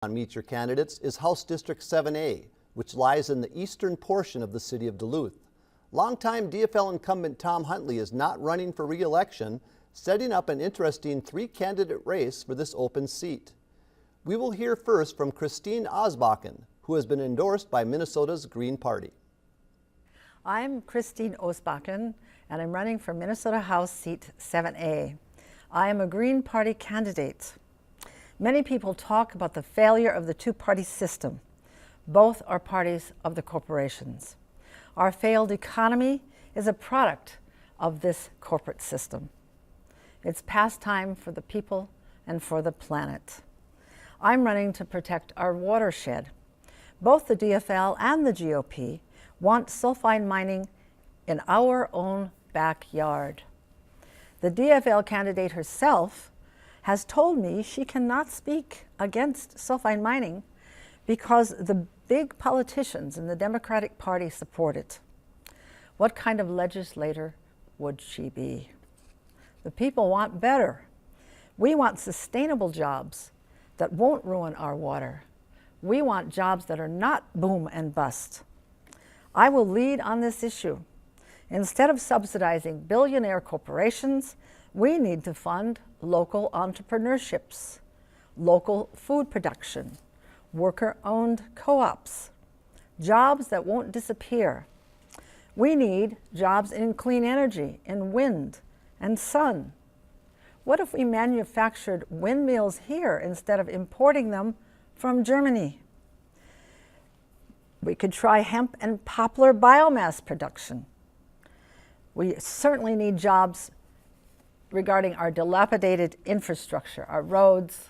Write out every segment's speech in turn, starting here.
On Meet Your Candidates is House District 7A, which lies in the eastern portion of the city of Duluth. Longtime DFL incumbent Tom Huntley is not running for re-election, setting up an interesting three-candidate race for this open seat. We will hear first from Kristine Osbakken, who has been endorsed by Minnesota's Green Party. I'm Kristine Osbakken, and I'm running for Minnesota House seat 7A. I am a Green Party candidate. Many people talk about the failure of the two-party system. Both are parties of the corporations. Our failed economy is a product of this corporate system. It's past time for the people and for the planet. I'm running to protect our watershed. Both the DFL and the GOP want sulfide mining in our own backyard. The DFL candidate herself has told me she cannot speak against sulfide mining because the big politicians in the Democratic Party support it. What kind of legislator would she be? The people want better. We want sustainable jobs that won't ruin our water. We want jobs that are not boom and bust. I will lead on this issue. Instead of subsidizing billionaire corporations, we need to fund local entrepreneurships, local food production, worker-owned co-ops, jobs that won't disappear. We need jobs in clean energy, in wind and sun. What if we manufactured windmills here instead of importing them from Germany? We could try hemp and poplar biomass production. We certainly need jobs regarding our dilapidated infrastructure, our roads,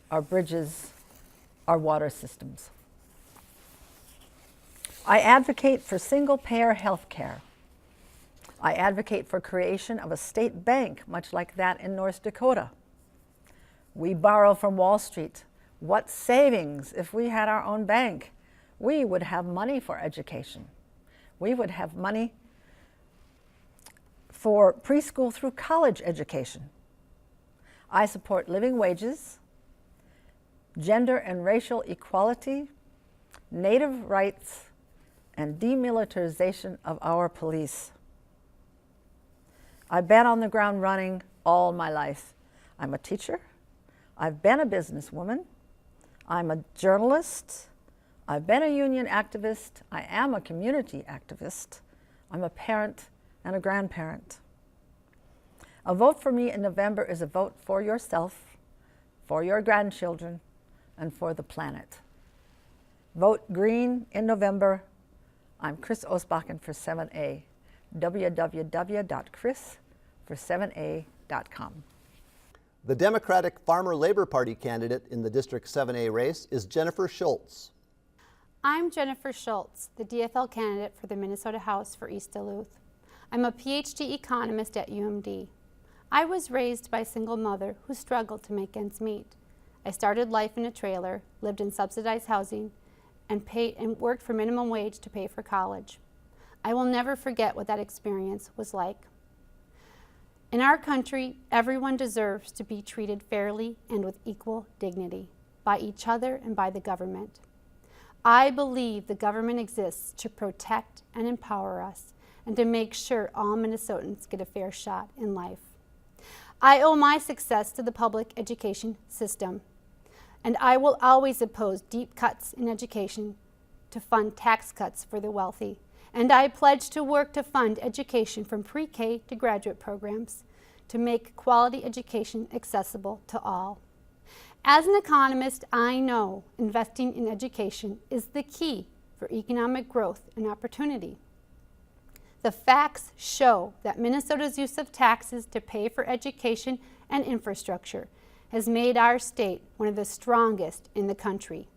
our bridges, our water systems. I advocate for single-payer health care. I advocate for creation of a state bank, much like that in North Dakota. We borrow from Wall Street. What savings if we had our own bank? We would have money for education. We would have money for preschool through college education. I support living wages, gender and racial equality, Native rights, and demilitarization of our police. I've been on the ground running all my life. I'm a teacher. I've been a businesswoman. I'm a journalist. I've been a union activist. I am a community activist. I'm a parent and a grandparent. A vote for me in November is a vote for yourself, for your grandchildren, and for the planet. Vote green in November. I'm Kris Osbakken for 7A. www.kris7a.com. The Democratic Farmer-Labor Party candidate in the District 7A race is Jennifer Schultz. I'm Jennifer Schultz, the DFL candidate for the Minnesota House for East Duluth. I'm a PhD economist at UMD. I was raised by a single mother who struggled to make ends meet. I started life in a trailer, lived in subsidized housing, and worked for minimum wage to pay for college. I will never forget what that experience was like. In our country, everyone deserves to be treated fairly and with equal dignity by each other and by the government. I believe the government exists to protect and empower us and to make sure all Minnesotans get a fair shot in life. I owe my success to the public education system, and I will always oppose deep cuts in education to fund tax cuts for the wealthy. And I pledge to work to fund education from pre-K to graduate programs to make quality education accessible to all. As an economist, I know investing in education is the key for economic growth and opportunity. The facts show that Minnesota's use of taxes to pay for education and infrastructure has made our state one of the strongest in the country.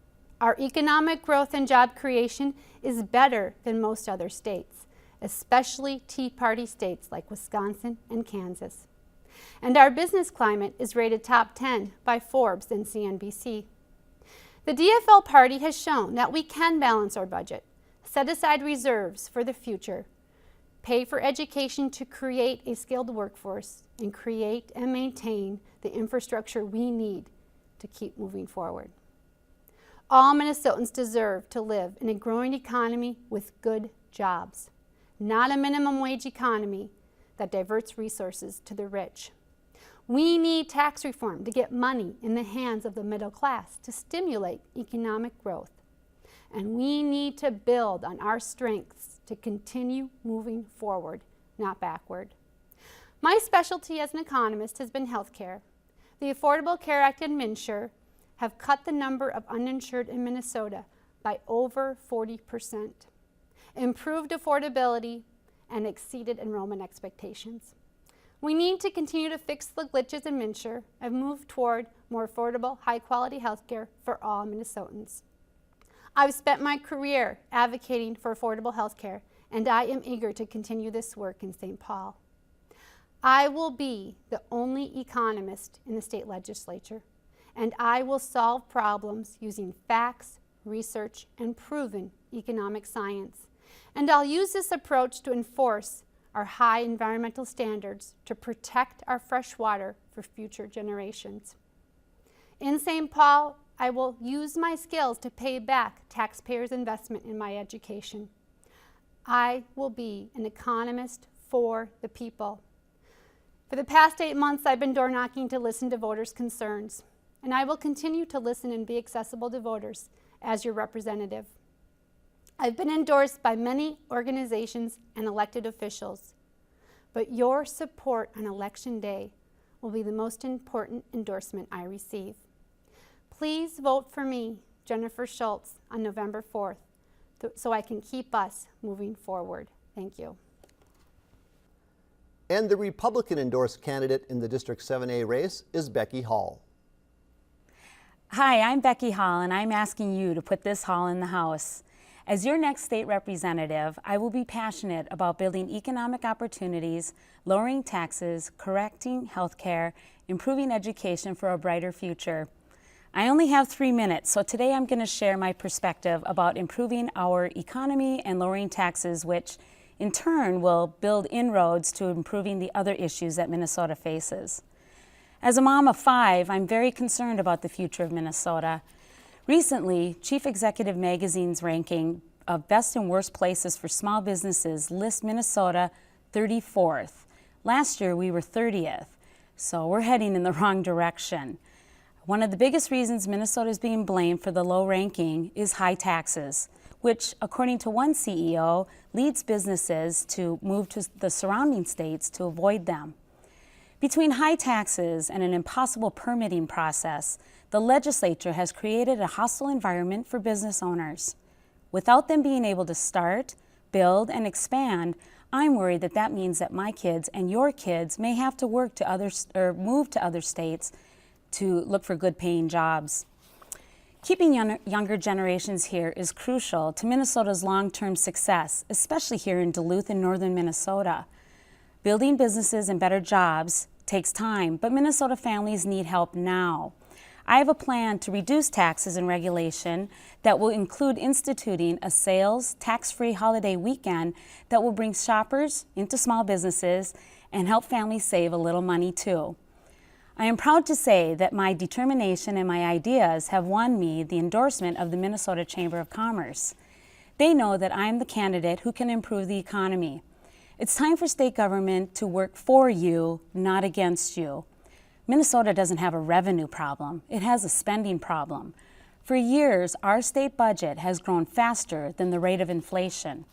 Our economic growth and job creation is better than most other states, especially Tea Party states like Wisconsin and Kansas. And our business climate is rated top 10 by Forbes and CNBC. The DFL party has shown that we can balance our budget, set aside reserves for the future, pay for education to create a skilled workforce, and create and maintain the infrastructure we need to keep moving forward. All Minnesotans deserve to live in a growing economy with good jobs, not a minimum wage economy that diverts resources to the rich. We need tax reform to get money in the hands of the middle class to stimulate economic growth. And we need to build on our strengths to continue moving forward, not backward. My specialty as an economist has been healthcare. The Affordable Care Act and MNsure have cut the number of uninsured in Minnesota by over 40%, improved affordability, and exceeded enrollment expectations. We need to continue to fix the glitches in MNsure and move toward more affordable, high-quality healthcare for all Minnesotans. I've spent my career advocating for affordable healthcare, and I am eager to continue this work in St. Paul. I will be the only economist in the state legislature, and I will solve problems using facts, research, and proven economic science. And I'll use this approach to enforce our high environmental standards to protect our fresh water for future generations. In St. Paul, I will use my skills to pay back taxpayers' investment in my education. I will be an economist for the people. For the past 8 months, I've been door knocking to listen to voters' concerns, and I will continue to listen and be accessible to voters as your representative. I've been endorsed by many organizations and elected officials, but your support on Election Day will be the most important endorsement I receive. Please vote for me, Jennifer Schultz, on November 4th, so I can keep us moving forward. Thank you. And the Republican-endorsed candidate in the District 7A race is Becky Hall. Hi, I'm Becky Hall, and I'm asking you to put this hall in the House. As your next state representative, I will be passionate about building economic opportunities, lowering taxes, correcting health care, improving education for a brighter future. I only have 3 minutes, so today I'm going to share my perspective about improving our economy and lowering taxes, which in turn will build inroads to improving the other issues that Minnesota faces. As a mom of 5, I'm very concerned about the future of Minnesota. Recently, Chief Executive Magazine's ranking of best and worst places for small businesses lists Minnesota 34th. Last year, we were 30th, so we're heading in the wrong direction. One of the biggest reasons Minnesota is being blamed for the low ranking is high taxes, which, according to one CEO, leads businesses to move to the surrounding states to avoid them. Between high taxes and an impossible permitting process, the legislature has created a hostile environment for business owners. Without them being able to start, build, and expand, I'm worried that that means that my kids and your kids may have to work to others or move to other states to look for good-paying jobs. Keeping younger generations here is crucial to Minnesota's long-term success, especially here in Duluth and northern Minnesota. Building businesses and better jobs takes time, but Minnesota families need help now. I have a plan to reduce taxes and regulation that will include instituting a sales tax-free holiday weekend that will bring shoppers into small businesses and help families save a little money too. I am proud to say that my determination and my ideas have won me the endorsement of the Minnesota Chamber of Commerce. They know that I am the candidate who can improve the economy. It's time for state government to work for you, not against you. Minnesota doesn't have a revenue problem, it has a spending problem. For years, our state budget has grown faster than the rate of inflation.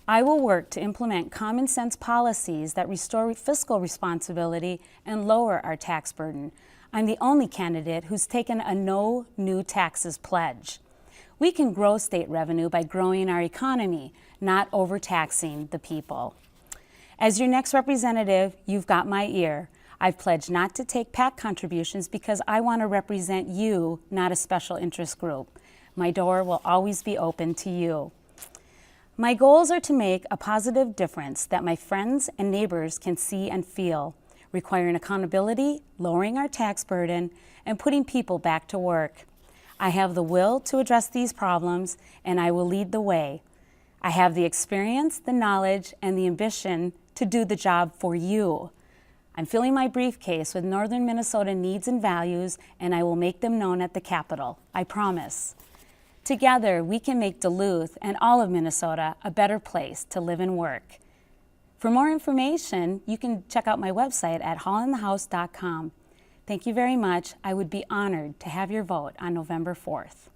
I will work to implement common sense policies that restore fiscal responsibility and lower our tax burden. I'm the only candidate who's taken a no new taxes pledge. We can grow state revenue by growing our economy, not overtaxing the people. As your next representative, you've got my ear. I've pledged not to take PAC contributions because I want to represent you, not a special interest group. My door will always be open to you. My goals are to make a positive difference that my friends and neighbors can see and feel, requiring accountability, lowering our tax burden, and putting people back to work. I have the will to address these problems, and I will lead the way. I have the experience, the knowledge, and the ambition to do the job for you. I'm filling my briefcase with Northern Minnesota needs and values, and I will make them known at the Capitol. I promise. Together, we can make Duluth and all of Minnesota a better place to live and work. For more information, you can check out my website at hallinthehouse.com. Thank you very much. I would be honored to have your vote on November 4th.